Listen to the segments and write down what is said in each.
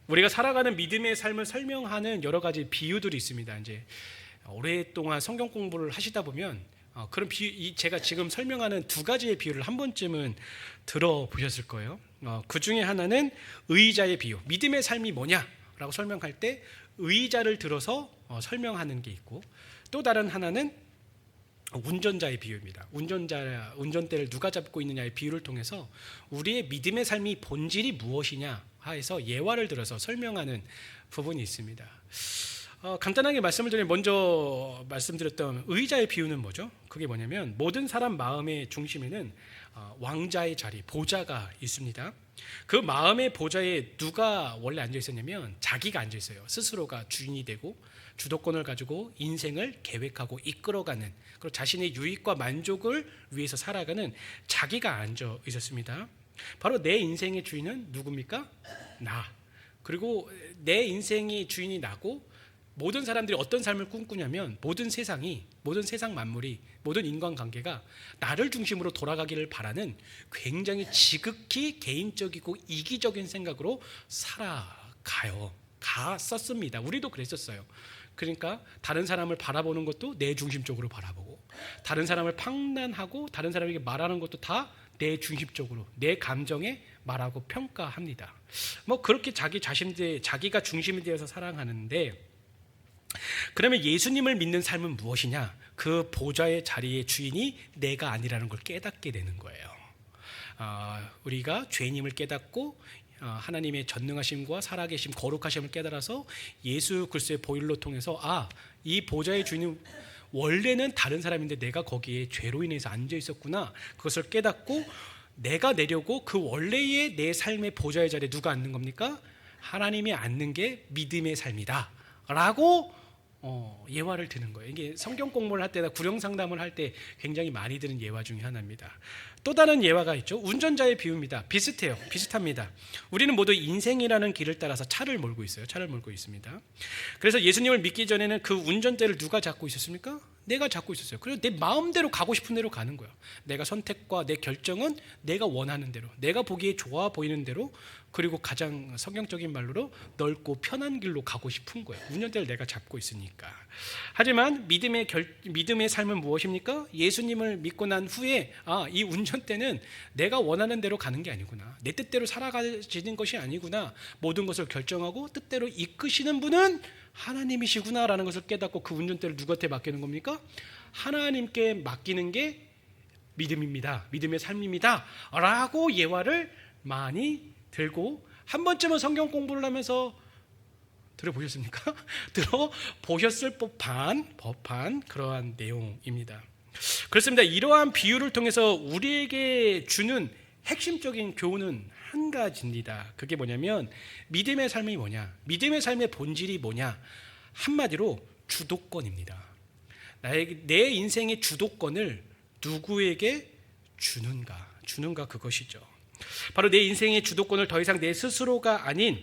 우리가 살아가는 믿음의 삶을 설명하는 여러 가지 비유들이 있습니다. 이제 오랫동안 성경 공부를 하시다 보면 그런 제가 지금 설명하는 두 가지의 비유를 한 번쯤은 들어보셨을 거예요. 그 중에 하나는 의자의 비유. 믿음의 삶이 뭐냐라고 설명할 때 의자를 들어서 설명하는 게 있고, 또 다른 하나는 운전자의 비유입니다. 운전대를 누가 잡고 있느냐의 비유를 통해서 우리의 믿음의 삶이 본질이 무엇이냐 해서 예화를 들어서 설명하는 부분이 있습니다. 간단하게 말씀을 드리면 먼저 말씀드렸던 의자의 비유는 뭐죠? 그게 뭐냐면 모든 사람 마음의 중심에는 왕자의 자리, 보좌가 있습니다. 그 마음의 보좌에 누가 원래 앉아 있었냐면 자기가 앉아 있어요. 스스로가 주인이 되고 주도권을 가지고 인생을 계획하고 이끌어가는, 그리고 자신의 유익과 만족을 위해서 살아가는 자기가 앉아 있었습니다. 바로 내 인생의 주인은 누굽니까? 나. 그리고 내 인생의 주인이 나고, 모든 사람들이 어떤 삶을 꿈꾸냐면 모든 세상 만물이, 모든 인간관계가 나를 중심으로 돌아가기를 바라는 굉장히 지극히 개인적이고 이기적인 생각으로 갔었습니다. 우리도 그랬었어요. 그러니까 다른 사람을 바라보는 것도 내 중심적으로 바라보고, 다른 사람을 판단하고 다른 사람에게 말하는 것도 다 내 중심적으로, 내 감정에 말하고 평가합니다. 그렇게 자기가 중심이 되어서 살아가는데, 그러면 예수님을 믿는 삶은 무엇이냐? 그 보좌의 자리의 주인이 내가 아니라는 걸 깨닫게 되는 거예요. 우리가 죄인임을 깨닫고 하나님의 전능하심과 살아계심, 거룩하심을 깨달아서 예수 그리스도의 보혈로 통해서 이 보좌의 주인은 원래는 다른 사람인데 내가 거기에 죄로 인해서 앉아 있었구나, 그것을 깨닫고 내가 내려고 그 원래의 내 삶의 보좌의 자리에 누가 앉는 겁니까? 하나님이 앉는 게 믿음의 삶이다 라고 예화를 드는 거예요. 이게 성경 공부를 할 때나 구령 상담을 할 때 굉장히 많이 드는 예화 중에 하나입니다. 또 다른 예화가 있죠. 운전자의 비유입니다. 비슷합니다. 우리는 모두 인생이라는 길을 따라서 차를 몰고 있습니다. 그래서 예수님을 믿기 전에는 그 운전대를 누가 잡고 있었습니까? 내가 잡고 있었어요. 그래서 내 마음대로 가고 싶은 대로 가는 거예요. 내가 선택과 내 결정은 내가 원하는 대로, 내가 보기에 좋아 보이는 대로, 그리고 가장 성경적인 말로 넓고 편한 길로 가고 싶은 거예요. 운전대를 내가 잡고 있으니까. 하지만 믿음의 삶은 무엇입니까? 예수님을 믿고 난 후에 이 운전대는 내가 원하는 대로 가는 게 아니구나, 내 뜻대로 살아가지는 것이 아니구나, 모든 것을 결정하고 뜻대로 이끄시는 분은 하나님이시구나라는 것을 깨닫고 그 운전대를 누구한테 맡기는 겁니까? 하나님께 맡기는 게 믿음입니다. 믿음의 삶입니다 라고 예화를 많이 들고, 한 번쯤은 성경 공부를 하면서 들어보셨습니까? 들어보셨을 법한 그러한 내용입니다. 그렇습니다. 이러한 비유를 통해서 우리에게 주는 핵심적인 교훈은 한 가지입니다. 그게 뭐냐면 믿음의 삶이 뭐냐, 믿음의 삶의 본질이 뭐냐, 한마디로 주도권입니다. 내 인생의 주도권을 누구에게 주는가 그것이죠. 바로 내 인생의 주도권을 더 이상 내 스스로가 아닌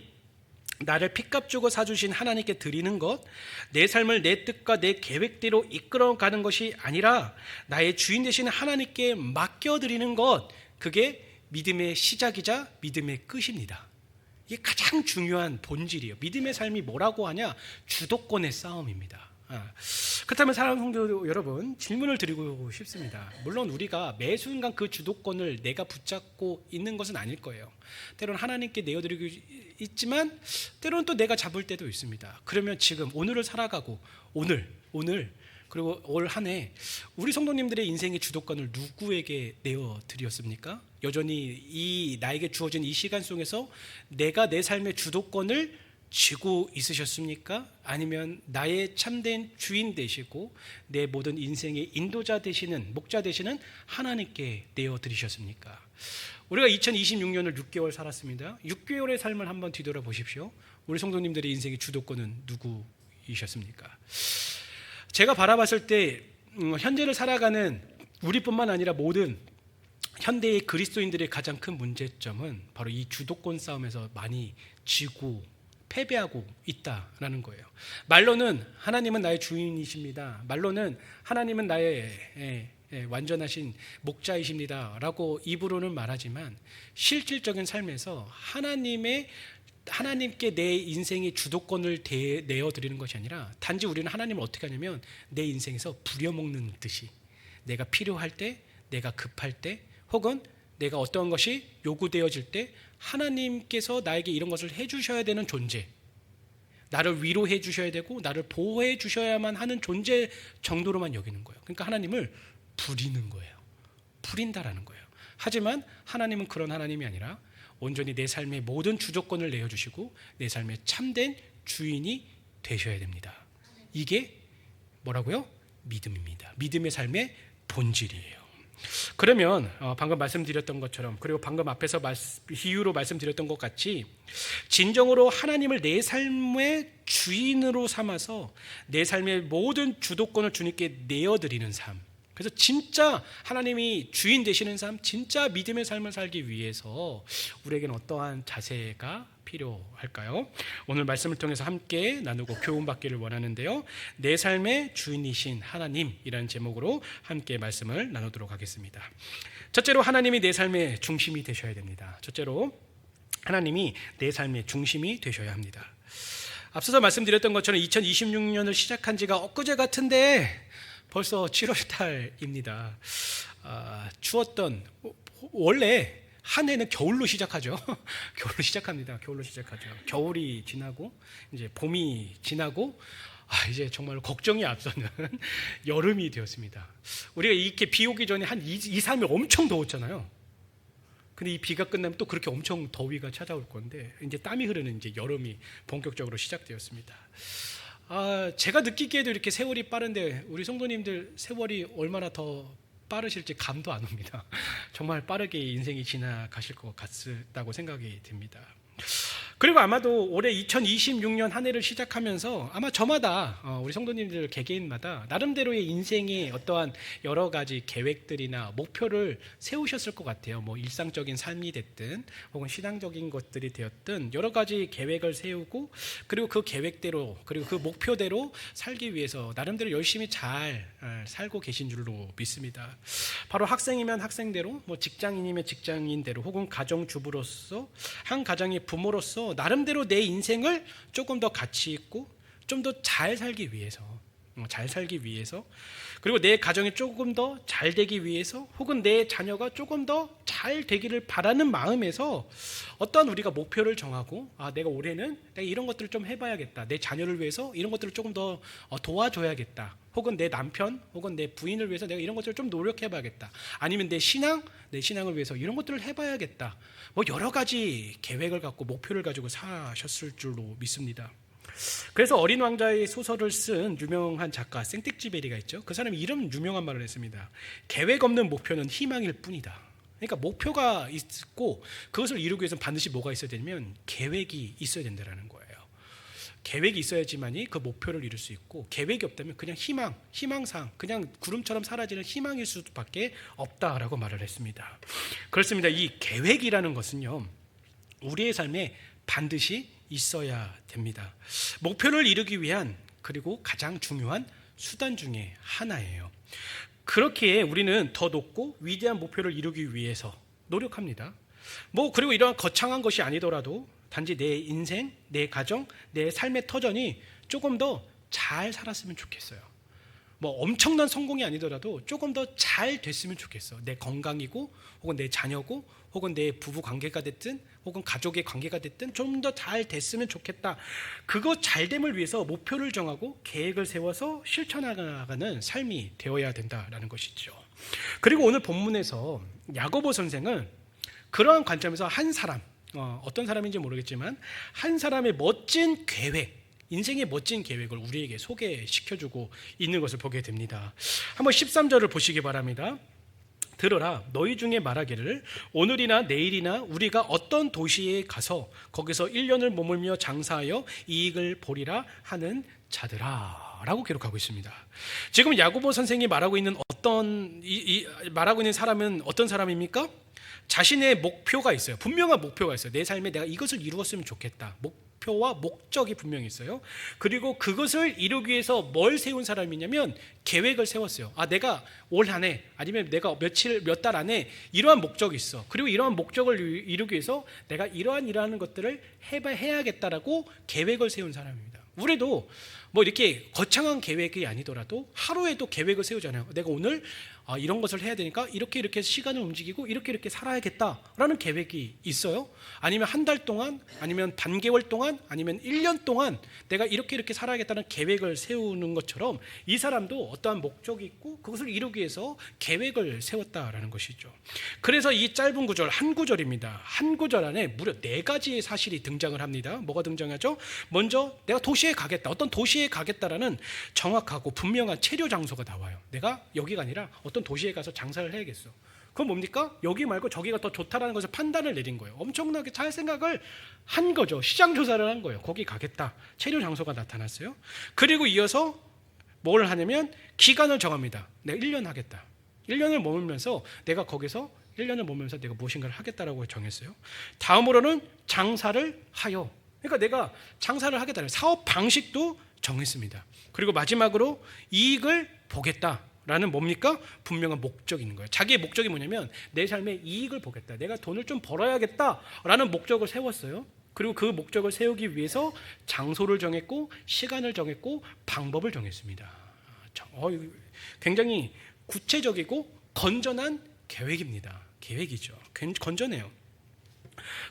나를 핏값 주고 사주신 하나님께 드리는 것, 내 삶을 내 뜻과 내 계획대로 이끌어가는 것이 아니라 나의 주인 되시는 하나님께 맡겨드리는 것, 그게 믿음의 시작이자 믿음의 끝입니다. 이게 가장 중요한 본질이에요. 믿음의 삶이 뭐라고 하냐? 주도권의 싸움입니다. 그렇다면 사랑하는 성도 여러분, 질문을 드리고 싶습니다. 물론 우리가 매 순간 그 주도권을 내가 붙잡고 있는 것은 아닐 거예요. 때로는 하나님께 내어드리고 있지만 때로는 또 내가 잡을 때도 있습니다. 그러면 지금 오늘을 살아가고 오늘 그리고 올 한 해 우리 성도님들의 인생의 주도권을 누구에게 내어드렸습니까? 여전히 나에게 주어진 이 시간 속에서 내가 내 삶의 주도권을 쥐고 있으셨습니까? 아니면 나의 참된 주인 되시고 내 모든 인생의 인도자 되시는, 목자 되시는 하나님께 내어드리셨습니까? 우리가 2026년을 6개월 살았습니다. 6개월의 삶을 한번 뒤돌아보십시오. 우리 성도님들의 인생의 주도권은 누구이셨습니까? 제가 바라봤을 때 현재를 살아가는 우리뿐만 아니라 모든 현대의 그리스도인들의 가장 큰 문제점은 바로 이 주도권 싸움에서 많이 지고 패배하고 있다라는 거예요. 말로는 하나님은 나의 주인이십니다. 말로는 하나님은 나의 완전하신 목자이십니다 라고 입으로는 말하지만 실질적인 삶에서 하나님의 하나님께 내 인생의 주도권을 내어드리는 것이 아니라 단지 우리는 하나님을 어떻게 하냐면 내 인생에서 부려먹는 듯이 내가 필요할 때, 내가 급할 때, 혹은 내가 어떠한 것이 요구되어질 때 하나님께서 나에게 이런 것을 해주셔야 되는 존재, 나를 위로해 주셔야 되고 나를 보호해 주셔야만 하는 존재 정도로만 여기는 거예요. 그러니까 하나님을 부리는 거예요. 부린다라는 거예요. 하지만 하나님은 그런 하나님이 아니라 온전히 내 삶의 모든 주도권을 내어주시고 내 삶의 참된 주인이 되셔야 됩니다. 이게 뭐라고요? 믿음입니다. 믿음의 삶의 본질이에요. 그러면 방금 말씀드렸던 것처럼, 그리고 방금 앞에서 비유로 말씀드렸던 것 같이 진정으로 하나님을 내 삶의 주인으로 삼아서 내 삶의 모든 주도권을 주님께 내어드리는 삶, 그래서 진짜 하나님이 주인 되시는 삶, 진짜 믿음의 삶을 살기 위해서 우리에게는 어떠한 자세가 필요할까요? 오늘 말씀을 통해서 함께 나누고 교훈받기를 원하는데요, 내 삶의 주인이신 하나님이라는 제목으로 함께 말씀을 나누도록 하겠습니다. 첫째로, 하나님이 내 삶의 중심이 되셔야 됩니다. 첫째로, 하나님이 내 삶의 중심이 되셔야 합니다. 앞서서 말씀드렸던 것처럼 2026년을 시작한 지가 엊그제 같은데 벌써 7월 달입니다. 추웠던, 원래 한 해는 겨울로 시작하죠. 겨울로 시작합니다. 겨울로 시작하죠. 겨울이 지나고 이제 봄이 지나고 이제 정말 걱정이 앞서는 여름이 되었습니다. 우리가 이렇게 비 오기 전에 한 2, 3일 엄청 더웠잖아요. 근데 이 비가 끝나면 또 그렇게 엄청 더위가 찾아올 건데 이제 땀이 흐르는 이제 여름이 본격적으로 시작되었습니다. 제가 느끼기에도 이렇게 세월이 빠른데 우리 성도님들 세월이 얼마나 더 빠르실지 감도 안 옵니다. 정말 빠르게 인생이 지나가실 것 같다고 생각이 듭니다. 그리고 아마도 올해 2026년 한 해를 시작하면서 아마 저마다 우리 성도님들 개개인마다 나름대로의 인생의 어떠한 여러 가지 계획들이나 목표를 세우셨을 것 같아요. 뭐 일상적인 삶이 됐든 혹은 신앙적인 것들이 되었든 여러 가지 계획을 세우고, 그리고 그 계획대로, 그리고 그 목표대로 살기 위해서 나름대로 열심히 잘 살고 계신 줄로 믿습니다. 바로 학생이면 학생대로, 뭐 직장인이면 직장인대로, 혹은 가정주부로서, 한 가정의 부모로서 나름대로 내 인생을 조금 더 가치 있고 좀 더 잘 살기 위해서, 그리고 내 가정이 조금 더 잘 되기 위해서, 혹은 내 자녀가 조금 더 잘 되기를 바라는 마음에서 어떤 우리가 목표를 정하고, 내가 올해는 내가 이런 것들을 좀 해봐야겠다, 내 자녀를 위해서 이런 것들을 조금 더 도와줘야겠다, 혹은 내 남편 혹은 내 부인을 위해서 내가 이런 것들을 좀 노력해봐야겠다, 아니면 내 신앙을 위해서 이런 것들을 해봐야겠다, 뭐 여러 가지 계획을 갖고 목표를 가지고 사셨을 줄로 믿습니다. 그래서 어린 왕자의 소설을 쓴 유명한 작가 생텍쥐베리가 있죠. 그 사람이 이런 유명한 말을 했습니다. 계획 없는 목표는 희망일 뿐이다. 그러니까 목표가 있고 그것을 이루기 위해서는 반드시 뭐가 있어야 되냐면 계획이 있어야 된다는 거예요. 계획이 있어야지만이 그 목표를 이룰 수 있고, 계획이 없다면 그냥 희망상, 그냥 구름처럼 사라지는 희망일 수밖에 없다라고 말을 했습니다. 그렇습니다. 이 계획이라는 것은요, 우리의 삶에 반드시 있어야 됩니다. 목표를 이루기 위한, 그리고 가장 중요한 수단 중에 하나예요. 그렇기에 우리는 더 높고 위대한 목표를 이루기 위해서 노력합니다. 그리고 이러한 거창한 것이 아니더라도 단지 내 인생, 내 가정, 내 삶의 터전이 조금 더 잘 살았으면 좋겠어요. 엄청난 성공이 아니더라도 조금 더 잘 됐으면 좋겠어. 내 건강이고, 혹은 내 자녀고, 혹은 내 부부 관계가 됐든, 혹은 가족의 관계가 됐든 좀 더 잘 됐으면 좋겠다. 그거 잘됨을 위해서 목표를 정하고 계획을 세워서 실천하는 삶이 되어야 된다라는 것이죠. 그리고 오늘 본문에서 야고보 선생은 그러한 관점에서 한 사람, 어떤 사람인지 모르겠지만 한 사람의 멋진 계획, 인생의 멋진 계획을 우리에게 소개시켜주고 있는 것을 보게 됩니다. 한번 13절을 보시기 바랍니다. 들으라, 너희 중에 말하기를 오늘이나 내일이나 우리가 어떤 도시에 가서 거기서 1년을 머물며 장사하여 이익을 보리라 하는 자들아 라고 기록하고 있습니다. 지금 야고보 선생이 말하고 있는 말하고 있는 사람은 어떤 사람입니까? 자신의 목표가 있어요. 분명한 목표가 있어요. 내 삶에 내가 이것을 이루었으면 좋겠다. 목표와 목적이 분명히 있어요. 그리고 그것을 이루기 위해서 뭘 세운 사람이냐면 계획을 세웠어요. 내가 올 한 해 아니면 내가 몇 달 안에 이러한 목적이 있어. 그리고 이러한 목적을 이루기 위해서 내가 이러한 것들을 해야겠다라고 계획을 세운 사람입니다. 우리도 뭐 이렇게 거창한 계획이 아니더라도 하루에도 계획을 세우잖아요. 내가 오늘 이런 것을 해야 되니까 이렇게 시간을 움직이고 이렇게 살아야겠다라는 계획이 있어요. 아니면 한 달 동안, 아니면 반개월 동안, 아니면 1년 동안 내가 이렇게 살아야겠다는 계획을 세우는 것처럼 이 사람도 어떠한 목적이 있고 그것을 이루기 위해서 계획을 세웠다라는 것이죠. 그래서 이 짧은 구절, 한 구절입니다. 한 구절 안에 무려 4가지의 사실이 등장을 합니다. 뭐가 등장하죠? 먼저 내가 도시에 가겠다, 어떤 도시에 가겠다라는 정확하고 분명한 체류 장소가 나와요. 내가 여기가 아니라 어떤 도시에 가서 장사를 해야겠어. 그건 뭡니까? 여기 말고 저기가 더 좋다라는 것을 판단을 내린 거예요. 엄청나게 잘 생각을 한 거죠. 시장 조사를 한 거예요. 거기 가겠다. 체류 장소가 나타났어요. 그리고 이어서 뭘 하냐면 기간을 정합니다. 내가 1년 하겠다. 1년을 머물면서 내가 거기서 1년을 머물면서 내가 무엇인가를 하겠다라고 정했어요. 다음으로는 장사를 하여. 그러니까 내가 장사를 하겠다는 사업 방식도 정했습니다. 그리고 마지막으로 이익을 보겠다라는 뭡니까? 분명한 목적이 있는 거예요. 자기의 목적이 뭐냐면 내 삶의 이익을 보겠다. 내가 돈을 좀 벌어야겠다라는 목적을 세웠어요. 그리고 그 목적을 세우기 위해서 장소를 정했고 시간을 정했고 방법을 정했습니다. 굉장히 구체적이고 건전한 계획입니다. 계획이죠. 건전해요.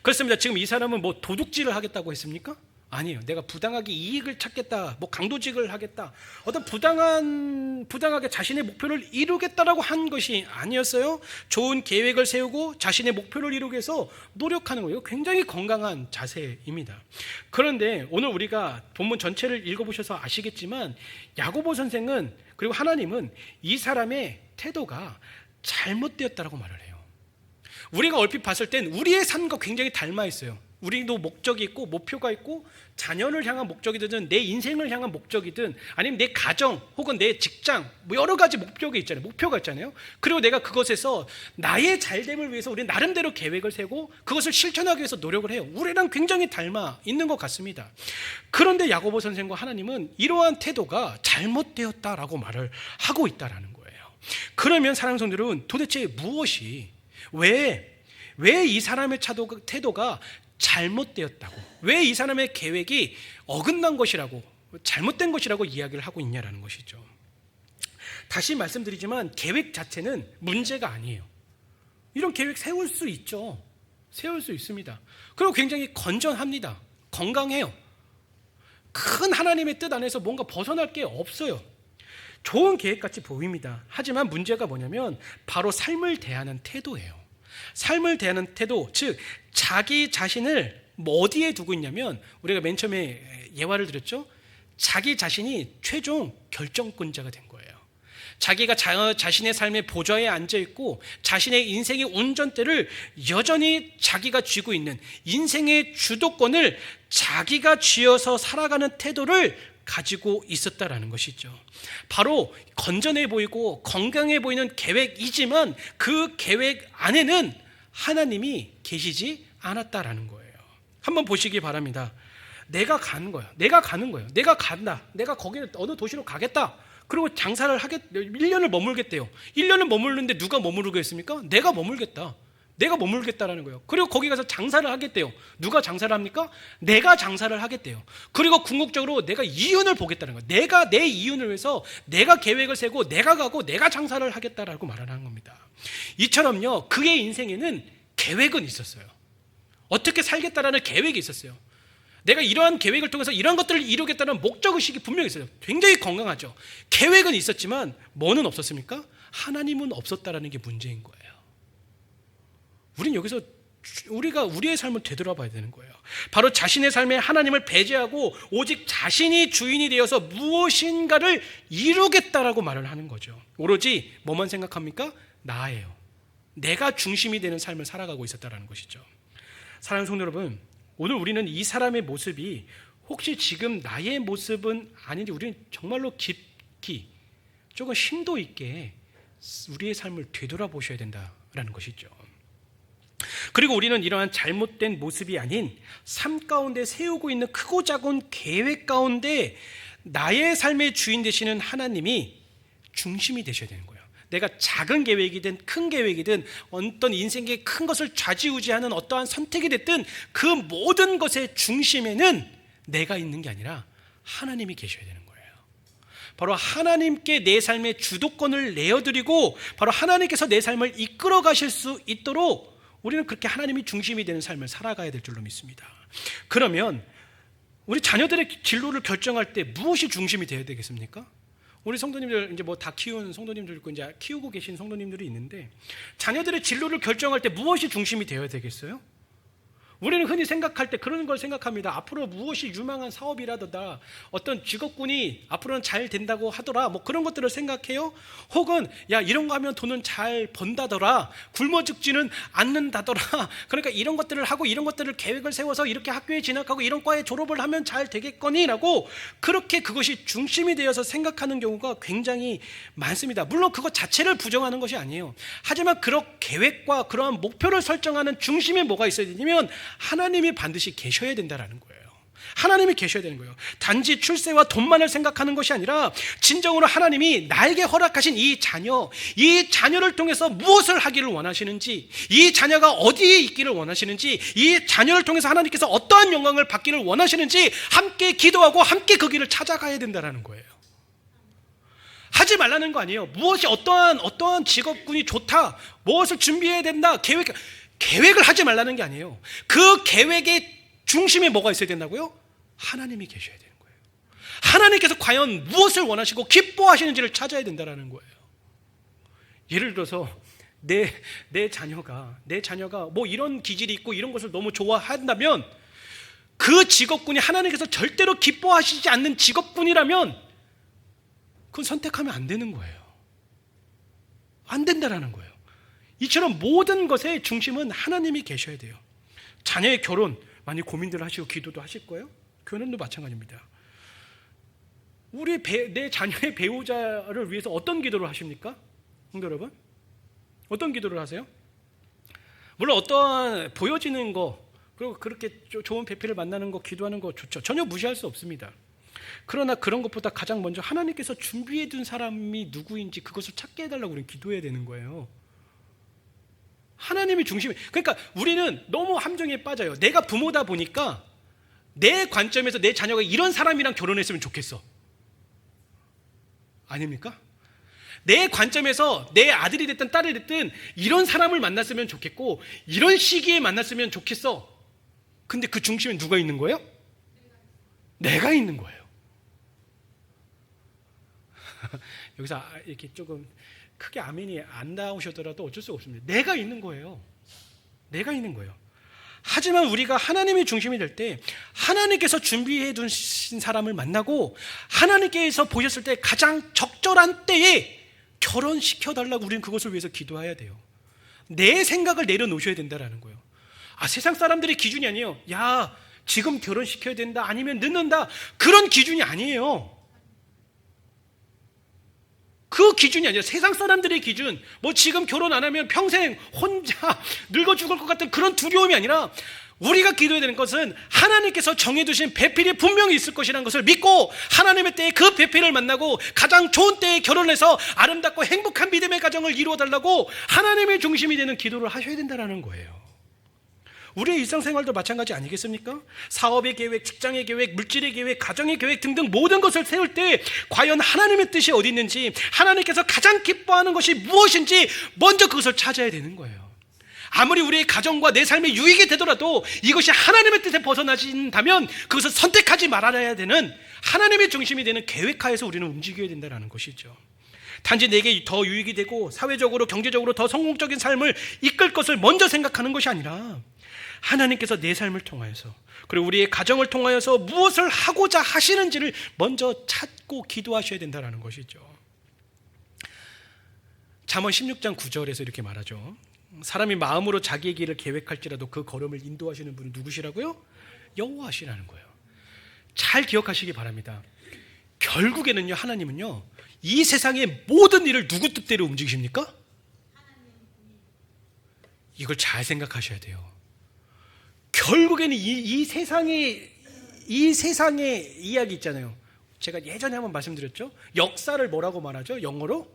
그렇습니다. 지금 이 사람은 뭐 도둑질을 하겠다고 했습니까? 아니에요. 내가 부당하게 이익을 찾겠다, 뭐 강도직을 하겠다, 어떤 부당하게 자신의 목표를 이루겠다라고 한 것이 아니었어요. 좋은 계획을 세우고 자신의 목표를 이루기 위해서 노력하는 거예요. 굉장히 건강한 자세입니다. 그런데 오늘 우리가 본문 전체를 읽어보셔서 아시겠지만 야고보 선생은, 그리고 하나님은 이 사람의 태도가 잘못되었다라고 말을 해요. 우리가 얼핏 봤을 땐 우리의 삶과 굉장히 닮아 있어요. 우리도 목적이 있고 목표가 있고 자녀를 향한 목적이든 내 인생을 향한 목적이든 아니면 내 가정 혹은 내 직장 뭐 여러 가지 목표가 있잖아요. 그리고 내가 그것에서 나의 잘됨을 위해서 우리는 나름대로 계획을 세고 그것을 실천하기 위해서 노력을 해요. 우리랑 굉장히 닮아 있는 것 같습니다. 그런데 야고보 선생과 하나님은 이러한 태도가 잘못되었다라고 말을 하고 있다라는 거예요. 그러면 사랑하는 성도들은 도대체 무엇이 왜 이 사람의 태도가 잘못되었다고, 왜 이 사람의 계획이 어긋난 것이라고, 잘못된 것이라고 이야기를 하고 있냐라는 것이죠. 다시 말씀드리지만 계획 자체는 문제가 아니에요. 이런 계획 세울 수 있죠. 세울 수 있습니다. 그리고 굉장히 건전합니다. 건강해요. 큰 하나님의 뜻 안에서 뭔가 벗어날 게 없어요. 좋은 계획같이 보입니다. 하지만 문제가 뭐냐면 바로 삶을 대하는 태도예요. 삶을 대하는 태도, 즉 자기 자신을 어디에 두고 있냐면, 우리가 맨 처음에 예화를 드렸죠. 자기 자신이 최종 결정권자가 된 거예요. 자기가 자신의 삶의 보좌에 앉아있고 자신의 인생의 운전대를 여전히 자기가 쥐고 있는, 인생의 주도권을 자기가 쥐어서 살아가는 태도를 가지고 있었다라는 것이죠. 바로 건전해 보이고 건강해 보이는 계획이지만 그 계획 안에는 하나님이 계시지 않았다라는 거예요. 한번 보시기 바랍니다. 내가 가는 거야. 내가 간다. 내가 거기 어느 도시로 가겠다. 그리고 장사를 1년을 머물겠대요. 1년을 머무르는데 누가 머무르겠습니까? 내가 머물겠다라는 거예요. 그리고 거기 가서 장사를 하겠대요. 누가 장사를 합니까? 내가 장사를 하겠대요. 그리고 궁극적으로 내가 이윤을 보겠다는 거예요. 내가 내 이윤을 위해서 내가 계획을 세고 내가 가고 내가 장사를 하겠다라고 말하는 겁니다. 이처럼요, 그의 인생에는 계획은 있었어요. 어떻게 살겠다라는 계획이 있었어요. 내가 이러한 계획을 통해서 이러한 것들을 이루겠다는 목적의식이 분명히 있어요. 굉장히 건강하죠. 계획은 있었지만 뭐는 없었습니까? 하나님은 없었다라는 게 문제인 거예요. 우린 여기서 우리가 우리의 삶을 되돌아봐야 되는 거예요. 바로 자신의 삶에 하나님을 배제하고 오직 자신이 주인이 되어서 무엇인가를 이루겠다라고 말을 하는 거죠. 오로지 뭐만 생각합니까? 나예요. 내가 중심이 되는 삶을 살아가고 있었다라는 것이죠. 사랑하는 성도 여러분, 오늘 우리는 이 사람의 모습이 혹시 지금 나의 모습은 아닌지 우리는 정말로 깊이 조금 심도 있게 우리의 삶을 되돌아보셔야 된다라는 것이죠. 그리고 우리는 이러한 잘못된 모습이 아닌 삶 가운데 세우고 있는 크고 작은 계획 가운데 나의 삶의 주인 되시는 하나님이 중심이 되셔야 되는 거예요. 내가 작은 계획이든 큰 계획이든 어떤 인생의 큰 것을 좌지우지하는 어떠한 선택이 됐든 그 모든 것의 중심에는 내가 있는 게 아니라 하나님이 계셔야 되는 거예요. 바로 하나님께 내 삶의 주도권을 내어드리고 바로 하나님께서 내 삶을 이끌어 가실 수 있도록 우리는 그렇게 하나님이 중심이 되는 삶을 살아가야 될 줄로 믿습니다. 그러면 우리 자녀들의 진로를 결정할 때 무엇이 중심이 되어야 되겠습니까? 우리 성도님들 이제 뭐 다 키운 성도님들 있고 이제 키우고 계신 성도님들이 있는데 자녀들의 진로를 결정할 때 무엇이 중심이 되어야 되겠어요? 우리는 흔히 생각할 때 그런 걸 생각합니다. 앞으로 무엇이 유망한 사업이라더라, 어떤 직업군이 앞으로는 잘 된다고 하더라, 뭐 그런 것들을 생각해요. 혹은 야 이런 거 하면 돈은 잘 번다더라, 굶어 죽지는 않는다더라. 그러니까 이런 것들을 하고 이런 것들을 계획을 세워서 이렇게 학교에 진학하고 이런 과에 졸업을 하면 잘 되겠거니라고 그렇게 그것이 중심이 되어서 생각하는 경우가 굉장히 많습니다. 물론 그것 자체를 부정하는 것이 아니에요. 하지만 그런 계획과 그러한 목표를 설정하는 중심에 뭐가 있어야 되냐면 하나님이 반드시 계셔야 된다라는 거예요. 하나님이 계셔야 되는 거예요. 단지 출세와 돈만을 생각하는 것이 아니라 진정으로 하나님이 나에게 허락하신 이 자녀를 통해서 무엇을 하기를 원하시는지, 이 자녀가 어디에 있기를 원하시는지, 이 자녀를 통해서 하나님께서 어떠한 영광을 받기를 원하시는지 함께 기도하고 함께 그 길을 찾아가야 된다라는 거예요. 하지 말라는 거 아니에요. 무엇이 어떠한 직업군이 좋다, 무엇을 준비해야 된다, 계획을 하지 말라는 게 아니에요. 그 계획의 중심에 뭐가 있어야 된다고요? 하나님이 계셔야 되는 거예요. 하나님께서 과연 무엇을 원하시고 기뻐하시는지를 찾아야 된다는 거예요. 예를 들어서 내 자녀가 뭐 이런 기질이 있고 이런 것을 너무 좋아한다면 그 직업군이 하나님께서 절대로 기뻐하시지 않는 직업군이라면 그건 선택하면 안 되는 거예요. 안 된다라는 거예요. 이처럼 모든 것의 중심은 하나님이 계셔야 돼요. 자녀의 결혼 많이 고민들 하시고 기도도 하실 거예요. 결혼도 마찬가지입니다. 내 자녀의 배우자를 위해서 어떤 기도를 하십니까? 성도 여러분, 어떤 기도를 하세요? 물론 어떠한 보여지는 거, 그리고 그렇게 좋은 배필을 만나는 거, 기도하는 거 좋죠. 전혀 무시할 수 없습니다. 그러나 그런 것보다 가장 먼저 하나님께서 준비해 둔 사람이 누구인지 그것을 찾게 해달라고 우리는 기도해야 되는 거예요. 하나님이 중심이. 그러니까 우리는 너무 함정에 빠져요. 내가 부모다 보니까 내 관점에서 내 자녀가 이런 사람이랑 결혼했으면 좋겠어. 아닙니까? 내 관점에서 내 아들이 됐든 딸이 됐든 이런 사람을 만났으면 좋겠고 이런 시기에 만났으면 좋겠어. 근데 그 중심에 누가 있는 거예요? 내가 있는 거예요. 여기서 이렇게 조금 크게 아멘이 안 나오셔더라도 어쩔 수가 없습니다. 내가 있는 거예요. 내가 있는 거예요. 하지만 우리가 하나님이 중심이 될 때 하나님께서 준비해 두신 사람을 만나고 하나님께서 보셨을 때 가장 적절한 때에 결혼시켜달라고 우리는 그것을 위해서 기도해야 돼요. 내 생각을 내려놓으셔야 된다는 거예요. 세상 사람들의 기준이 아니에요. 야, 지금 결혼시켜야 된다, 아니면 늦는다, 그런 기준이 아니에요. 그 기준이 아니라 세상 사람들의 기준, 뭐 지금 결혼 안 하면 평생 혼자 늙어 죽을 것 같은 그런 두려움이 아니라 우리가 기도해야 되는 것은 하나님께서 정해두신 배필이 분명히 있을 것이라는 것을 믿고 하나님의 때에 그 배필을 만나고 가장 좋은 때에 결혼해서 아름답고 행복한 믿음의 가정을 이루어달라고 하나님의 중심이 되는 기도를 하셔야 된다는 거예요. 우리의 일상생활도 마찬가지 아니겠습니까? 사업의 계획, 직장의 계획, 물질의 계획, 가정의 계획 등등 모든 것을 세울 때 과연 하나님의 뜻이 어디 있는지, 하나님께서 가장 기뻐하는 것이 무엇인지 먼저 그것을 찾아야 되는 거예요. 아무리 우리의 가정과 내 삶에 유익이 되더라도 이것이 하나님의 뜻에 벗어나진다면 그것을 선택하지 말아야 되는, 하나님의 중심이 되는 계획하에서 우리는 움직여야 된다는 것이죠. 단지 내게 더 유익이 되고 사회적으로 경제적으로 더 성공적인 삶을 이끌 것을 먼저 생각하는 것이 아니라 하나님께서 내 삶을 통하여서, 그리고 우리의 가정을 통하여서 무엇을 하고자 하시는지를 먼저 찾고 기도하셔야 된다는 것이죠. 잠언 16장 9절에서 이렇게 말하죠. 사람이 마음으로 자기의 길을 계획할지라도 그 걸음을 인도하시는 분은 누구시라고요? 여호와시라는 거예요. 잘 기억하시기 바랍니다. 결국에는요, 하나님은요, 이 세상의 모든 일을 누구 뜻대로 움직이십니까? 이걸 잘 생각하셔야 돼요. 결국에는 이 세상의 이야기 있잖아요. 제가 예전에 한번 말씀드렸죠. 역사를 뭐라고 말하죠? 영어로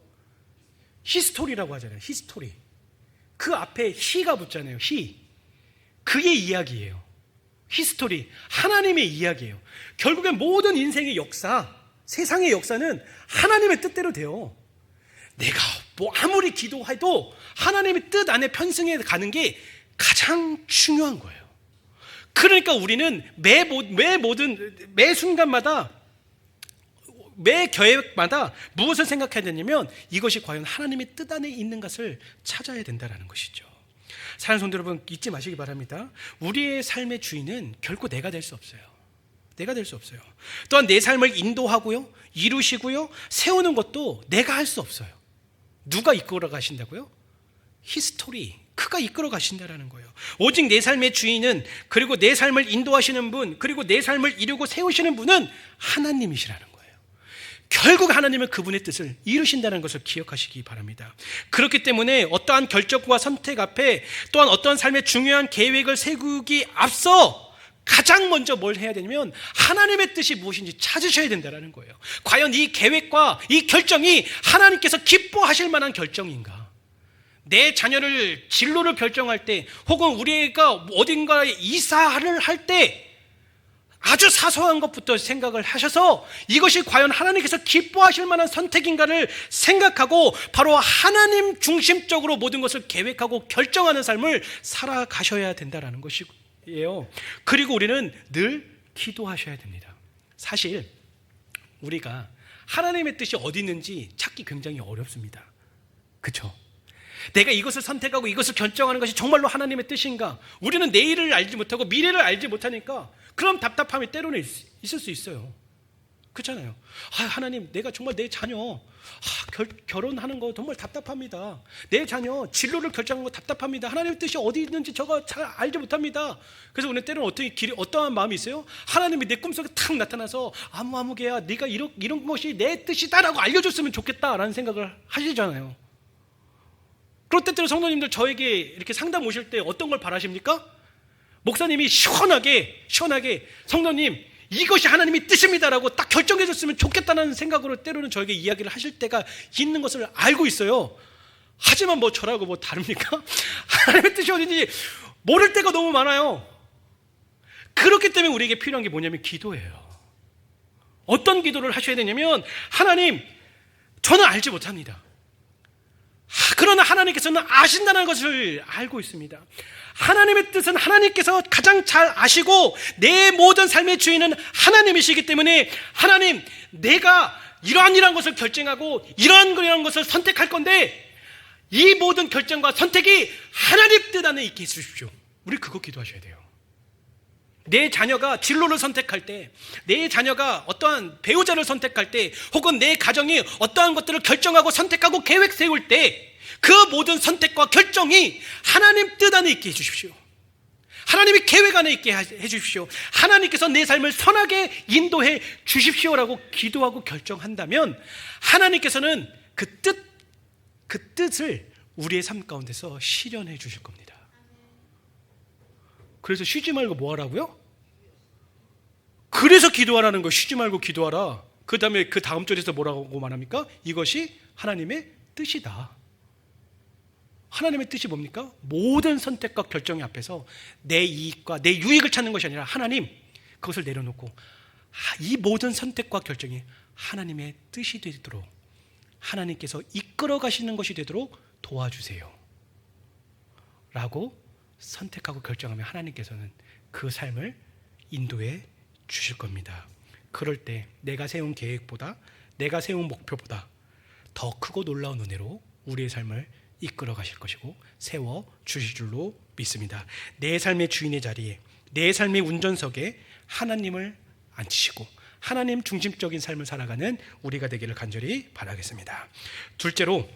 히스토리라고 하잖아요. 히스토리. 그 앞에 히가 붙잖아요. 히. 그게 이야기예요. 히스토리. 하나님의 이야기예요. 결국엔 모든 인생의 역사, 세상의 역사는 하나님의 뜻대로 돼요. 내가 뭐 아무리 기도해도 하나님의 뜻 안에 편승해 가는 게 가장 중요한 거예요. 그러니까 우리는 매 순간마다, 매 계획마다 무엇을 생각해야 되냐면 이것이 과연 하나님의 뜻 안에 있는 것을 찾아야 된다는 것이죠. 사랑하는 성도 여러분, 잊지 마시기 바랍니다. 우리의 삶의 주인은 결코 내가 될 수 없어요. 내가 될 수 없어요. 또한 내 삶을 인도하고요, 이루시고요, 세우는 것도 내가 할 수 없어요. 누가 이끌어 가신다고요? 히스토리, 그가 이끌어 가신다라는 거예요. 오직 내 삶의 주인은, 그리고 내 삶을 인도하시는 분, 그리고 내 삶을 이루고 세우시는 분은 하나님이시라는 거예요. 결국 하나님은 그분의 뜻을 이루신다는 것을 기억하시기 바랍니다. 그렇기 때문에 어떠한 결정과 선택 앞에, 또한 어떠한 삶의 중요한 계획을 세우기 앞서 가장 먼저 뭘 해야 되냐면 하나님의 뜻이 무엇인지 찾으셔야 된다는 거예요. 과연 이 계획과 이 결정이 하나님께서 기뻐하실 만한 결정인가? 내 자녀를 진로를 결정할 때, 혹은 우리가 어딘가에 이사를 할 때 아주 사소한 것부터 생각을 하셔서 이것이 과연 하나님께서 기뻐하실 만한 선택인가를 생각하고 바로 하나님 중심적으로 모든 것을 계획하고 결정하는 삶을 살아가셔야 된다는 것이에요. 그리고 우리는 늘 기도하셔야 됩니다. 사실 우리가 하나님의 뜻이 어디 있는지 찾기 굉장히 어렵습니다. 그렇죠? 내가 이것을 선택하고 이것을 결정하는 것이 정말로 하나님의 뜻인가? 우리는 내일을 알지 못하고 미래를 알지 못하니까 그런 답답함이 때로는 있을 수 있어요. 그렇잖아요. 하나님, 내가 정말 내 자녀 결혼하는 거 정말 답답합니다. 내 자녀 진로를 결정하는 거 답답합니다. 하나님의 뜻이 어디 있는지 저가 잘 알지 못합니다. 그래서 우리는 때로는 어떠한 마음이 있어요? 하나님이 내 꿈속에 탁 나타나서 아무개야, 네가 이런 것이 내 뜻이다라고 알려줬으면 좋겠다라는 생각을 하시잖아요. 그럴 때때로 성도님들 저에게 이렇게 상담 오실 때 어떤 걸 바라십니까? 목사님이 시원하게 성도님 이것이 하나님의 뜻입니다라고 딱 결정해 줬으면 좋겠다는 생각으로 때로는 저에게 이야기를 하실 때가 있는 것을 알고 있어요. 하지만 뭐 저라고 뭐 다릅니까? 하나님의 뜻이 어딘지 모를 때가 너무 많아요. 그렇기 때문에 우리에게 필요한 게 뭐냐면 기도예요. 어떤 기도를 하셔야 되냐면, 하나님, 저는 알지 못합니다. 그러나 하나님께서는 아신다는 것을 알고 있습니다. 하나님의 뜻은 하나님께서 가장 잘 아시고 내 모든 삶의 주인은 하나님이시기 때문에, 하나님, 내가 이러한 것을 결정하고 이러한 것을 선택할 건데 이 모든 결정과 선택이 하나님 뜻 안에 있게 해주십시오. 우리 그거 기도하셔야 돼요. 내 자녀가 진로를 선택할 때, 내 자녀가 어떠한 배우자를 선택할 때, 혹은 내 가정이 어떠한 것들을 결정하고 선택하고 계획 세울 때 그 모든 선택과 결정이 하나님 뜻 안에 있게 해주십시오. 하나님의 계획 안에 있게 해주십시오. 하나님께서 내 삶을 선하게 인도해 주십시오라고 기도하고 결정한다면 하나님께서는 그 뜻을 우리의 삶 가운데서 실현해 주실 겁니다. 그래서 쉬지 말고 뭐 하라고요? 그래서 기도하라는 거. 쉬지 말고 기도하라. 그 다음에 그 다음 절에서 뭐라고 말합니까? 이것이 하나님의 뜻이다. 하나님의 뜻이 뭡니까? 모든 선택과 결정의 앞에서 내 이익과 내 유익을 찾는 것이 아니라 하나님, 그것을 내려놓고 이 모든 선택과 결정이 하나님의 뜻이 되도록, 하나님께서 이끌어 가시는 것이 되도록 도와주세요 라고 선택하고 결정하면 하나님께서는 그 삶을 인도해 주실 겁니다. 그럴 때 내가 세운 계획보다, 내가 세운 목표보다 더 크고 놀라운 은혜로 우리의 삶을 이끌어 가실 것이고 세워 주실 줄로 믿습니다. 내 삶의 주인의 자리에, 내 삶의 운전석에 하나님을 앉히시고 하나님 중심적인 삶을 살아가는 우리가 되기를 간절히 바라겠습니다. 둘째로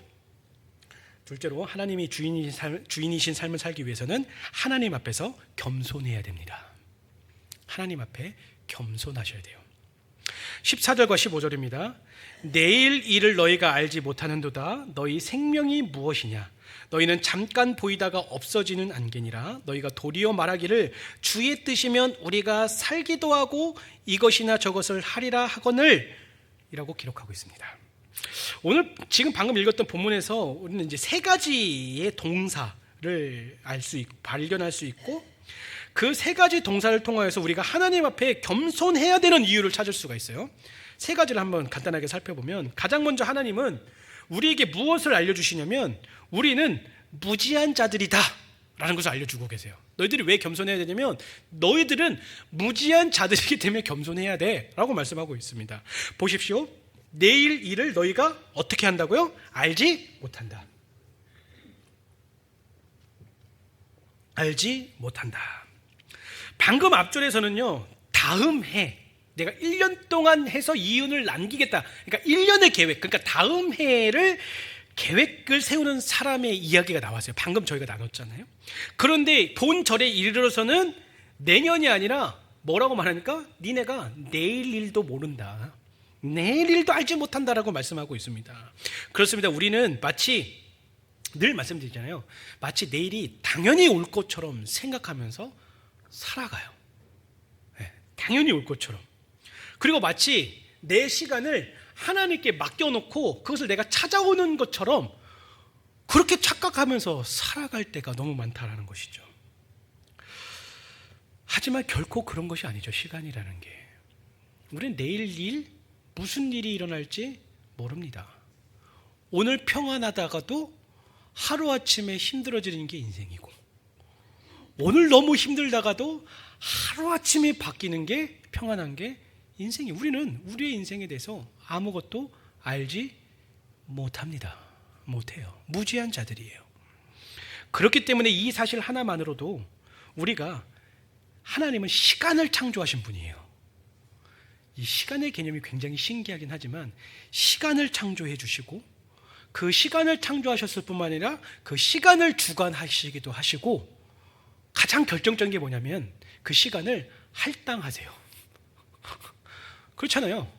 하나님이 주인이신 삶을 살기 위해서는 하나님 앞에서 겸손해야 됩니다. 하나님 앞에 겸손하셔야 돼요. 14절과 15절입니다. 내일 일을 너희가 알지 못하는도다. 너희 생명이 무엇이냐? 너희는 잠깐 보이다가 없어지는 안개니라. 너희가 도리어 말하기를 주의 뜻이면 우리가 살기도 하고 이것이나 저것을 하리라 하거늘 이라고 기록하고 있습니다. 오늘 지금 방금 읽었던 본문에서 우리는 이제 세 가지의 동사를 발견할 수 있고, 그 세 가지 동사를 통하여서 우리가 하나님 앞에 겸손해야 되는 이유를 찾을 수가 있어요. 세 가지를 한번 간단하게 살펴보면, 가장 먼저 하나님은 우리에게 무엇을 알려주시냐면 우리는 무지한 자들이다 라는 것을 알려주고 계세요. 너희들이 왜 겸손해야 되냐면 너희들은 무지한 자들이기 때문에 겸손해야 돼 라고 말씀하고 있습니다. 보십시오. 내일 일을 너희가 어떻게 한다고요? 알지 못한다. 알지 못한다. 방금 앞절에서는요, 다음 해, 내가 1년 동안 해서 이윤을 남기겠다. 그러니까 1년의 계획, 그러니까 다음 해를 계획을 세우는 사람의 이야기가 나왔어요. 방금 저희가 나눴잖아요. 그런데 본절에 이르러서는 내년이 아니라 뭐라고 말하니까 니네가 내일 일도 모른다. 내일 일도 알지 못한다라고 말씀하고 있습니다. 그렇습니다. 우리는 마치 늘 말씀드리잖아요. 마치 내일이 당연히 올 것처럼 생각하면서 살아가요. 네, 당연히 올 것처럼. 그리고 마치 내 시간을 하나님께 맡겨놓고 그것을 내가 찾아오는 것처럼 그렇게 착각하면서 살아갈 때가 너무 많다라는 것이죠. 하지만 결코 그런 것이 아니죠. 시간이라는 게. 우리는 내일 일, 무슨 일이 일어날지 모릅니다. 오늘 평안하다가도 하루아침에 힘들어지는 게 인생이고, 오늘 너무 힘들다가도 하루아침에 바뀌는 게 평안한 게 인생이. 우리는 우리의 인생에 대해서 아무것도 알지 못합니다. 못해요. 무지한 자들이에요. 그렇기 때문에 이 사실 하나만으로도 우리가, 하나님은 시간을 창조하신 분이에요. 이 시간의 개념이 굉장히 신기하긴 하지만 시간을 창조해 주시고, 그 시간을 창조하셨을 뿐만 아니라 그 시간을 주관하시기도 하시고, 가장 결정적인 게 뭐냐면 그 시간을 할당하세요. 그렇잖아요.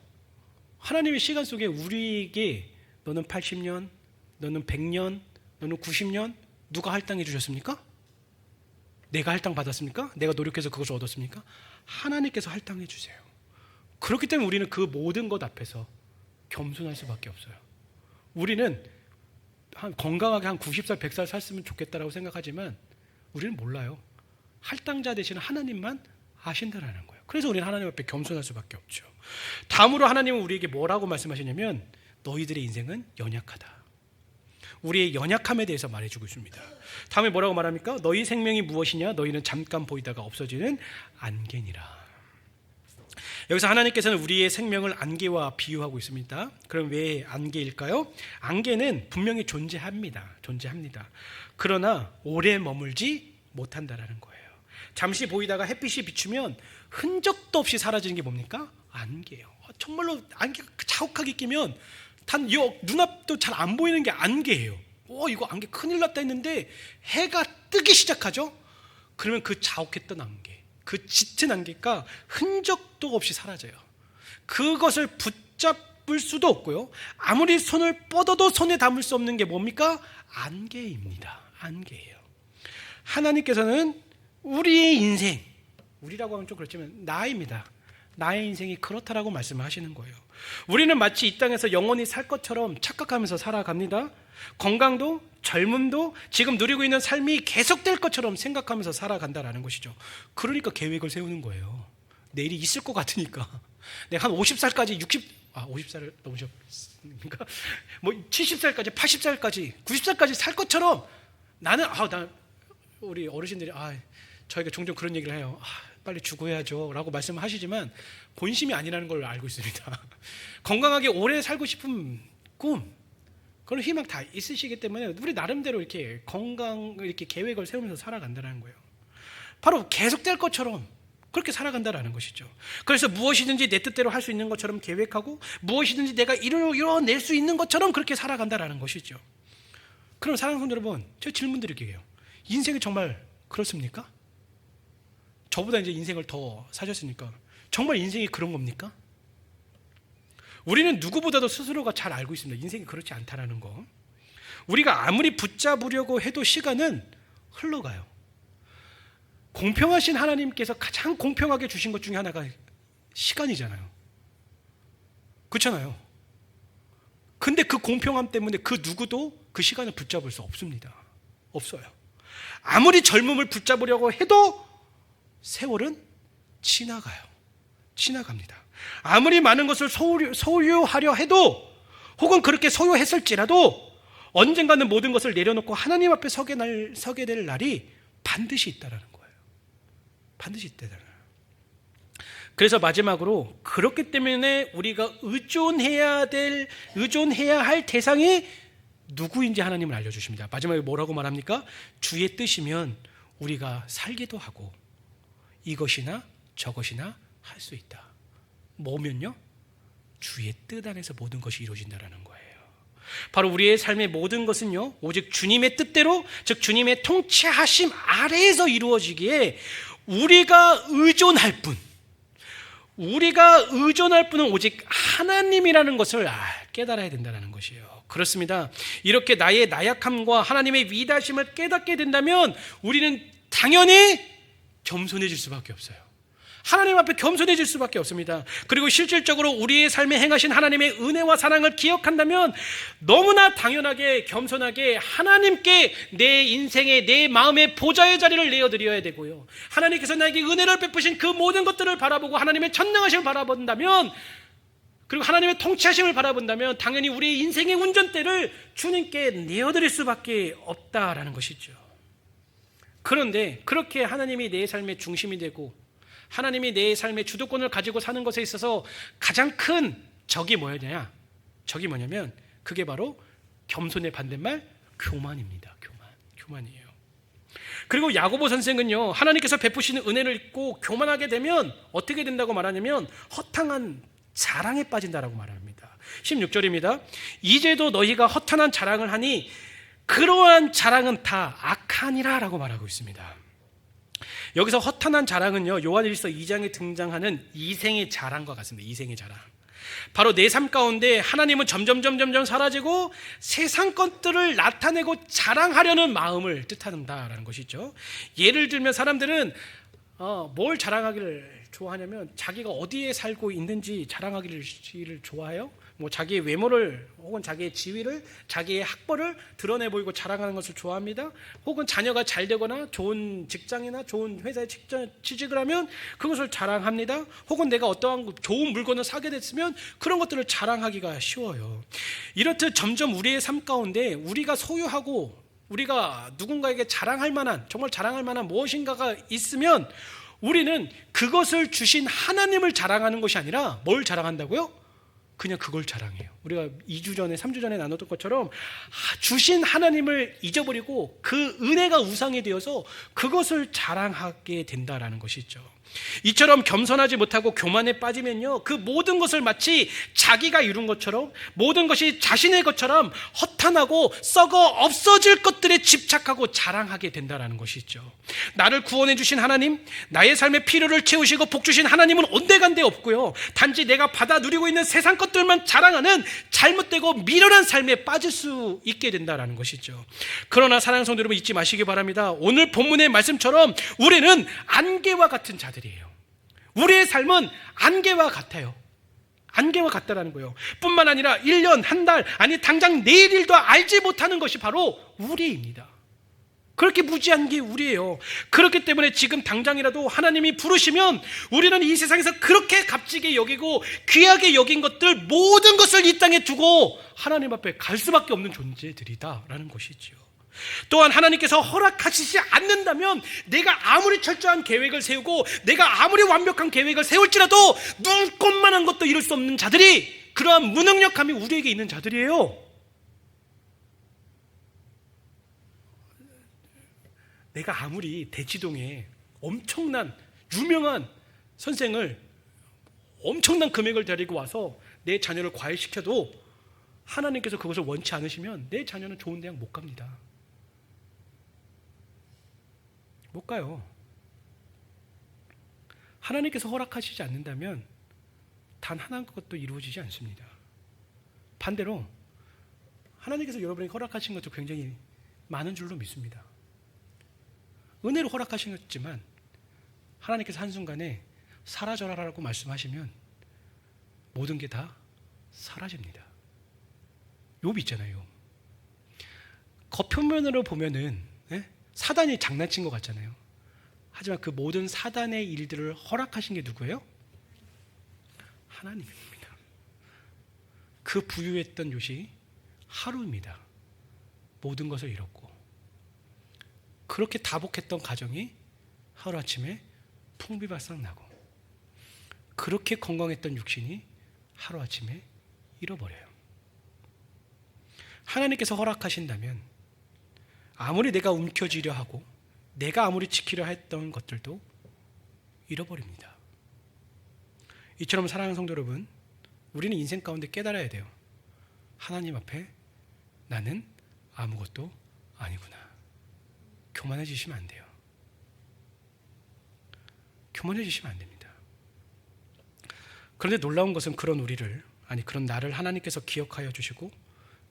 하나님의 시간 속에 우리에게 너는 80년, 너는 100년, 너는 90년 누가 할당해 주셨습니까? 내가 할당 받았습니까? 내가 노력해서 그것을 얻었습니까? 하나님께서 할당해 주세요. 그렇기 때문에 우리는 그 모든 것 앞에서 겸손할 수밖에 없어요. 우리는 건강하게 한 90살, 100살 살았으면 좋겠다라고 생각하지만 우리는 몰라요. 할당자 되시는 하나님만 아신다라는 거예요. 그래서 우리는 하나님 앞에 겸손할 수밖에 없죠. 다음으로 하나님은 우리에게 뭐라고 말씀하시냐면 너희들의 인생은 연약하다. 우리의 연약함에 대해서 말해주고 있습니다. 다음에 뭐라고 말합니까? 너희 생명이 무엇이냐? 너희는 잠깐 보이다가 없어지는 안개니라. 여기서 하나님께서는 우리의 생명을 안개와 비유하고 있습니다. 그럼 왜 안개일까요? 안개는 분명히 존재합니다. 그러나 오래 머물지 못한다라는 거예요. 잠시 보이다가 햇빛이 비추면 흔적도 없이 사라지는 게 뭡니까? 안개예요. 정말로 안개가 자욱하게 끼면 단 눈앞도 잘 안 보이는 게 안개예요. 이거 안개 큰일 났다 했는데 해가 뜨기 시작하죠? 그러면 그 자욱했던 안개, 그 짙은 안개가 흔적도 없이 사라져요. 그것을 붙잡을 수도 없고요. 아무리 손을 뻗어도 손에 담을 수 없는 게 뭡니까? 안개입니다. 안개예요. 하나님께서는 우리의 인생, 우리라고 하면 좀 그렇지만 나입니다. 나의 인생이 그렇다라고 말씀하시는 거예요. 우리는 마치 이 땅에서 영원히 살 것처럼 착각하면서 살아갑니다. 건강도 젊음도 지금 누리고 있는 삶이 계속될 것처럼 생각하면서 살아간다라는 것이죠. 그러니까 계획을 세우는 거예요. 내일이 있을 것 같으니까. 내가 한 50살까지 50살을 넘으셨습니까? 70살까지 80살까지 90살까지 살 것처럼 나는 우리 어르신들이 저희가 종종 그런 얘기를 해요. 빨리 죽어야죠 라고 말씀하시지만 본심이 아니라는 걸 알고 있습니다. 건강하게 오래 살고 싶은 꿈, 그런 희망 다 있으시기 때문에 우리 나름대로 이렇게 이렇게 계획을 세우면서 살아간다는 거예요. 바로 계속될 것처럼 그렇게 살아간다라는 것이죠. 그래서 무엇이든지 내 뜻대로 할 수 있는 것처럼 계획하고 무엇이든지 내가 이뤄낼 수 있는 것처럼 그렇게 살아간다라는 것이죠. 그럼 사랑하는 성도 여러분, 제가 질문 드릴게요. 인생이 정말 그렇습니까? 저보다 이제 인생을 더 사셨으니까 정말 인생이 그런 겁니까? 우리는 누구보다도 스스로가 잘 알고 있습니다. 인생이 그렇지 않다라는 거. 우리가 아무리 붙잡으려고 해도 시간은 흘러가요. 공평하신 하나님께서 가장 공평하게 주신 것 중에 하나가 시간이잖아요. 그렇잖아요. 근데 그 공평함 때문에 그 누구도 그 시간을 붙잡을 수 없습니다. 없어요. 아무리 젊음을 붙잡으려고 해도 세월은 지나가요. 지나갑니다. 아무리 많은 것을 소유하려 해도, 혹은 그렇게 소유했을지라도 언젠가는 모든 것을 내려놓고 하나님 앞에 서게 될 날이 반드시 있다라는 거예요. 반드시 있다라는 거예요. 그래서 마지막으로, 그렇기 때문에 우리가 의존해야 할 대상이 누구인지 하나님은 알려주십니다. 마지막에 뭐라고 말합니까? 주의 뜻이면 우리가 살기도 하고 이것이나 저것이나 할 수 있다. 뭐면요? 주의 뜻 안에서 모든 것이 이루어진다는 거예요. 바로 우리의 삶의 모든 것은요, 오직 주님의 뜻대로, 즉 주님의 통치하심 아래에서 이루어지기에 우리가 의존할 분은 오직 하나님이라는 것을 깨달아야 된다는 것이에요. 그렇습니다. 이렇게 나의 나약함과 하나님의 위대하심을 깨닫게 된다면 우리는 당연히 겸손해질 수밖에 없어요. 하나님 앞에 겸손해질 수밖에 없습니다. 그리고 실질적으로 우리의 삶에 행하신 하나님의 은혜와 사랑을 기억한다면 너무나 당연하게 겸손하게 하나님께 내 인생의, 내 마음의 보좌의 자리를 내어드려야 되고요, 하나님께서 나에게 은혜를 베푸신 그 모든 것들을 바라보고 하나님의 전능하심을 바라본다면, 그리고 하나님의 통치하심을 바라본다면 당연히 우리의 인생의 운전대를 주님께 내어드릴 수밖에 없다라는 것이죠. 그런데 그렇게 하나님이 내 삶의 중심이 되고 하나님이 내 삶의 주도권을 가지고 사는 것에 있어서 가장 큰 적이 뭐냐면, 그게 바로 겸손의 반대말 교만입니다. 교만이에요. 그리고 야고보 선생은요, 하나님께서 베푸시는 은혜를 잊고 교만하게 되면 어떻게 된다고 말하냐면 허탕한 자랑에 빠진다라고 말합니다. 16절입니다. 이제도 너희가 허탄한 자랑을 하니 그러한 자랑은 다 악하니라 라고 말하고 있습니다. 여기서 허탄한 자랑은요, 요한일서 2장에 등장하는 이생의 자랑과 같습니다. 이생의 자랑. 바로 내 삶 가운데 하나님은 점점 사라지고 세상 것들을 나타내고 자랑하려는 마음을 뜻한다라는 것이죠. 예를 들면 사람들은 뭘 자랑하기를 좋아하냐면 자기가 어디에 살고 있는지 자랑하기를 좋아해요. 뭐 자기의 외모를 혹은 자기의 지위를, 자기의 학벌을 드러내 보이고 자랑하는 것을 좋아합니다. 혹은 자녀가 잘 되거나 좋은 직장이나 좋은 회사에 취직을 하면 그것을 자랑합니다. 혹은 내가 어떠한 좋은 물건을 사게 됐으면 그런 것들을 자랑하기가 쉬워요. 이렇듯 점점 우리의 삶 가운데 우리가 소유하고 우리가 누군가에게 자랑할 만한, 정말 자랑할 만한 무엇인가가 있으면 우리는 그것을 주신 하나님을 자랑하는 것이 아니라 뭘 자랑한다고요? 그냥 그걸 자랑해요. 우리가 2주 전에 3주 전에 나눴던 것처럼 주신 하나님을 잊어버리고 그 은혜가 우상이 되어서 그것을 자랑하게 된다라는 것이죠. 이처럼 겸손하지 못하고 교만에 빠지면요, 그 모든 것을 마치 자기가 이룬 것처럼, 모든 것이 자신의 것처럼 허탄하고 썩어 없어질 것들에 집착하고 자랑하게 된다라는 것이죠. 나를 구원해 주신 하나님, 나의 삶의 필요를 채우시고 복 주신 하나님은 온데간데 없고요, 단지 내가 받아 누리고 있는 세상 것들만 자랑하는 잘못되고 미련한 삶에 빠질 수 있게 된다라는 것이죠. 그러나 사랑하는 성도 여러분, 잊지 마시기 바랍니다. 오늘 본문의 말씀처럼 우리는 안개와 같은 자들이에요. 우리의 삶은 안개와 같아요. 안개와 같다라는 거예요. 뿐만 아니라 1년, 한 달, 아니 당장 내일 일도 알지 못하는 것이 바로 우리입니다. 그렇게 무지한 게 우리예요. 그렇기 때문에 지금 당장이라도 하나님이 부르시면 우리는 이 세상에서 그렇게 값지게 여기고 귀하게 여긴 것들 모든 것을 이 땅에 두고 하나님 앞에 갈 수밖에 없는 존재들이다라는 것이죠. 또한 하나님께서 허락하시지 않는다면 내가 아무리 철저한 계획을 세우고 내가 아무리 완벽한 계획을 세울지라도 눈꽃만한 것도 이룰 수 없는 자들이, 그러한 무능력함이 우리에게 있는 자들이에요. 내가 아무리 대치동에 엄청난 유명한 선생을 엄청난 금액을 데리고 와서 내 자녀를 과외시켜도 하나님께서 그것을 원치 않으시면 내 자녀는 좋은 대학 못 갑니다. 못 가요. 하나님께서 허락하시지 않는다면 단 하나의 것도 이루어지지 않습니다. 반대로 하나님께서 여러분에게 허락하신 것도 굉장히 많은 줄로 믿습니다. 은혜로 허락하셨지만 하나님께서 한순간에 사라져라라고 말씀하시면 모든 게 다 사라집니다. 욥 있잖아요. 겉표면으로 보면은 사단이 장난친 것 같잖아요. 하지만 그 모든 사단의 일들을 허락하신 게 누구예요? 하나님입니다. 그 부유했던 욥이 하루입니다. 모든 것을 잃었고 그렇게 다복했던 가정이 하루아침에 풍비박산 나고 그렇게 건강했던 육신이 하루아침에 잃어버려요. 하나님께서 허락하신다면 아무리 내가 움켜쥐려 하고 내가 아무리 지키려 했던 것들도 잃어버립니다. 이처럼 사랑하는 성도 여러분, 우리는 인생 가운데 깨달아야 돼요. 하나님 앞에 나는 아무것도 아니구나. 교만해지시면 안 돼요. 교만해지시면 안 됩니다. 그런데 놀라운 것은 그런 나를 하나님께서 기억하여 주시고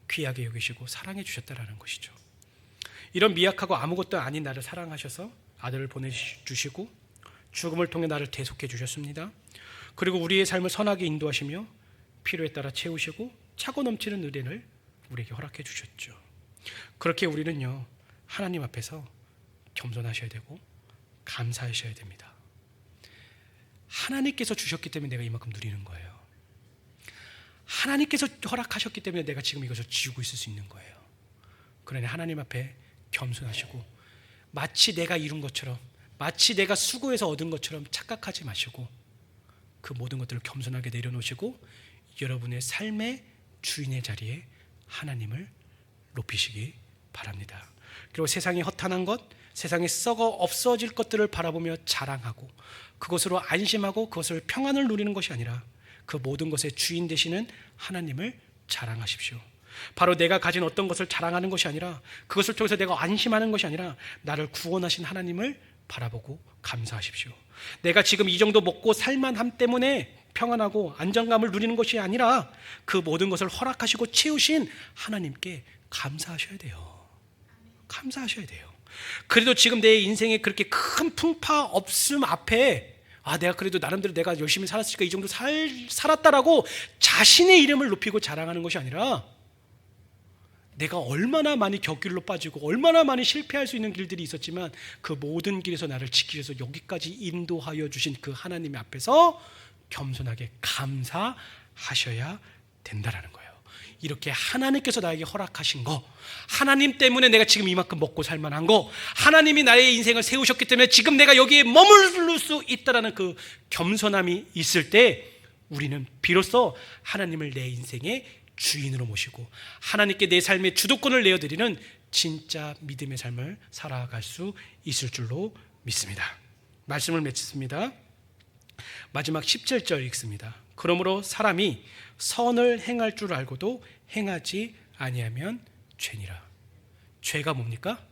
귀하게 여기시고 사랑해 주셨다라는 것이죠. 이런 미약하고 아무것도 아닌 나를 사랑하셔서 아들을 보내주시고 죽음을 통해 나를 대속해 주셨습니다. 그리고 우리의 삶을 선하게 인도하시며 필요에 따라 채우시고 차고 넘치는 은혜를 우리에게 허락해 주셨죠. 그렇게 우리는요, 하나님 앞에서 겸손하셔야 되고 감사하셔야 됩니다. 하나님께서 주셨기 때문에 내가 이만큼 누리는 거예요. 하나님께서 허락하셨기 때문에 내가 지금 이것을 지우고 있을 수 있는 거예요. 그러니 하나님 앞에 겸손하시고 마치 내가 이룬 것처럼, 마치 내가 수고해서 얻은 것처럼 착각하지 마시고 그 모든 것들을 겸손하게 내려놓으시고 여러분의 삶의 주인의 자리에 하나님을 높이시기 바랍니다. 그리고 세상에 허탄한 것, 세상에 썩어 없어질 것들을 바라보며 자랑하고 그것으로 안심하고 그것을 평안을 누리는 것이 아니라 그 모든 것의 주인 되시는 하나님을 자랑하십시오. 바로 내가 가진 어떤 것을 자랑하는 것이 아니라 그것을 통해서 내가 안심하는 것이 아니라 나를 구원하신 하나님을 바라보고 감사하십시오. 내가 지금 이 정도 먹고 살만함 때문에 평안하고 안정감을 누리는 것이 아니라 그 모든 것을 허락하시고 채우신 하나님께 감사하셔야 돼요. 감사하셔야 돼요. 그래도 지금 내 인생에 그렇게 큰 풍파 없음 앞에 내가 그래도 나름대로 내가 열심히 살았으니까 이 정도 살았다라고 자신의 이름을 높이고 자랑하는 것이 아니라 내가 얼마나 많이 격길로 빠지고 얼마나 많이 실패할 수 있는 길들이 있었지만 그 모든 길에서 나를 지키셔서 여기까지 인도하여 주신 그 하나님 앞에서 겸손하게 감사하셔야 된다라는 거예요. 이렇게 하나님께서 나에게 허락하신 거, 하나님 때문에 내가 지금 이만큼 먹고 살만한 거, 하나님이 나의 인생을 세우셨기 때문에 지금 내가 여기에 머무를 수 있다라는 그 겸손함이 있을 때 우리는 비로소 하나님을 내 인생의 주인으로 모시고 하나님께 내 삶의 주도권을 내어드리는 진짜 믿음의 삶을 살아갈 수 있을 줄로 믿습니다. 말씀을 맺습니다. 마지막 17절 읽습니다. 그러므로 사람이 선을 행할 줄 알고도 행하지 아니하면 죄니라. 죄가 뭡니까?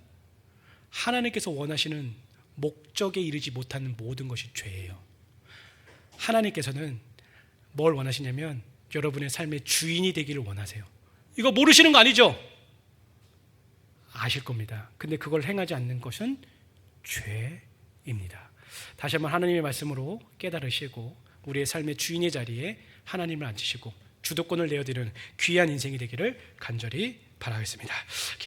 하나님께서 원하시는 목적에 이르지 못하는 모든 것이 죄예요. 하나님께서는 뭘 원하시냐면 여러분의 삶의 주인이 되기를 원하세요. 이거 모르시는 거 아니죠? 아실 겁니다. 근데 그걸 행하지 않는 것은 죄입니다. 다시 한번 하나님의 말씀으로 깨달으시고 우리의 삶의 주인의 자리에 하나님을 앉히시고 주도권을 내어드리는 귀한 인생이 되기를 간절히 바라겠습니다.